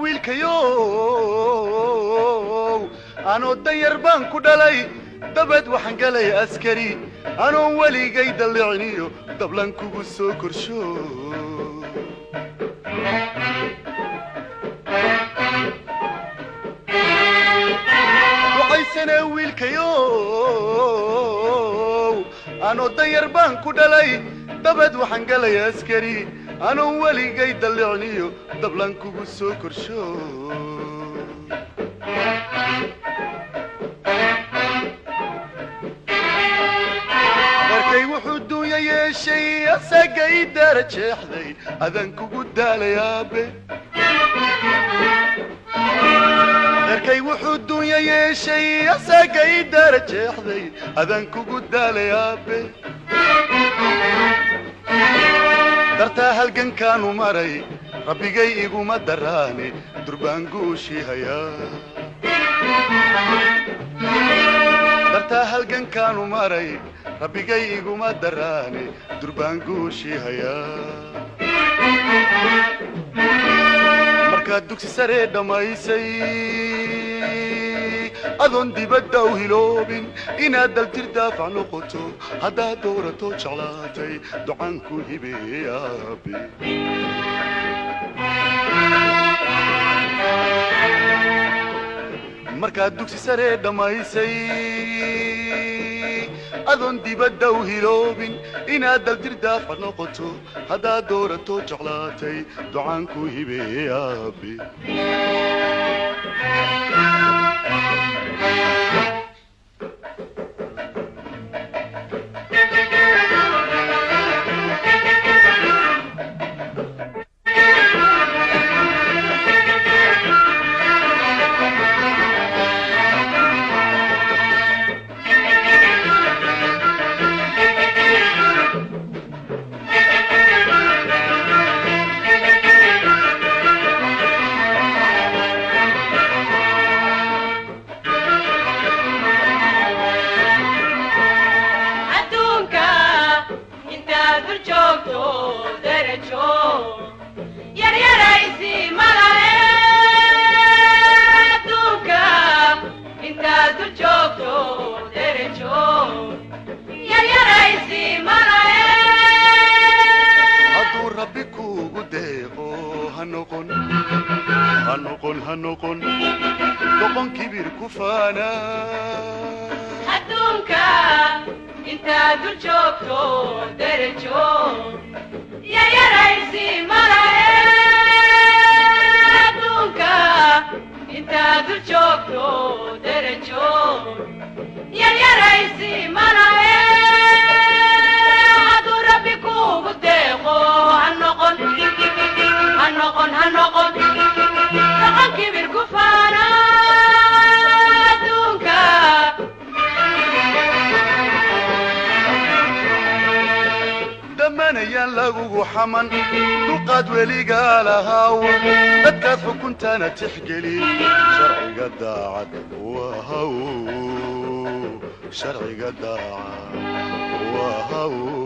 wiilkayo anoo danyar baan ku dhalay dabad waxaan galay askari anoon weligay dalliciniyo dablan kugu soo korsho waxaysana wiilkayo anoo danyar baan ku dhalay dabad waxaan galay askari anoon weligay dalliciniyo dablan kugu soo korsho markay wuxuu duunya yeeshay asagay darajeexday adan kugu daalay aabe markay wuxuu duunya yeeshay asagay darajeexday adan kugu daalay aabe dartaa halgankaanu maray rabbigay iguma daraane durbaan guushii hayaa dartaa halgankaanu maray rabbigay iguma daraane durbaan guushii hayaa markaad dugsi saree dhammaysay adoon dibadda u hiloobin inaad daltir daafac noqoto haddaad dowrato jeclaatay ducaanku hibeeye aabe markaad dugsi saree dhammaysay adoon dibadda u hiloobin inaad daltir daafac noqoto haddaad dowrato jeclaatay ducaanku hibeeye aabe هنقن دقن كبير كفانا أدونك انت دول جوكتو درجو يا رئيسي مراي أدونك انت دول جوكتو درجو يا رئيسي مراي عدو ربي كوب الديقو هنقن دقن كبير كفانا أدونك دمنا ينلقوا حمن دقات ولي قالها بدكات كنت انا تحقلي شرعي قد عاد وهو شرعي قد عاد وهو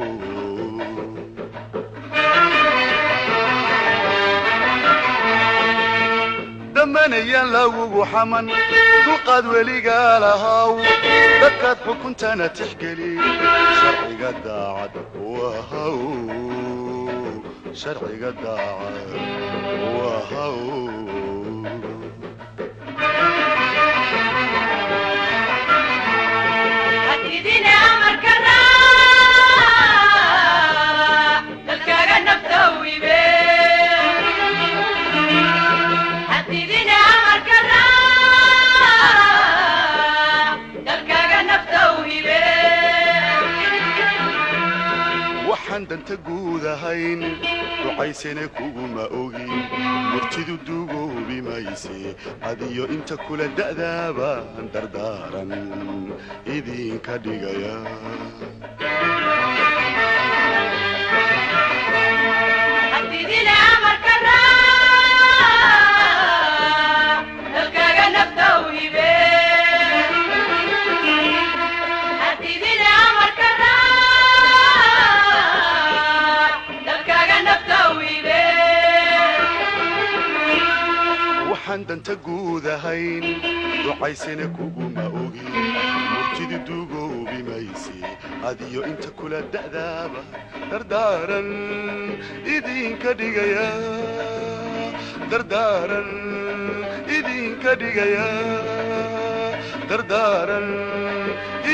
دمنا ينلقوا حمن دقات ولي قالها بدكات كنت انا تحقلي شرعي قد عاد وهو شرعي قد عاد وهو هتديني أمر كراع تلقى نفتوي بيه هتديني أمر كراع تلقى نفتوي بيه وحن دنت جوذا هين وعيسنا كوما أوجي مرتدو دوجو بمايسي عديو انت كل الدأذابا دردارا إذين كديجايا هتديني أمر كراع تلقى نفتوي بيه هتديني أمر كراع تلقى نفتوي بيه waxaan danta guud ahayn ducaysana kuguma ogi murtidi dugoobi mayse adiyo inta kula da'daaba dardaaran idinka dhigaya dardaaran idinka dhigaya dardaaran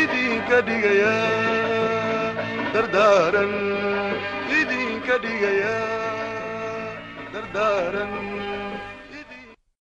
idinka dhigaya dardaaran idinka dhigaya dardaaran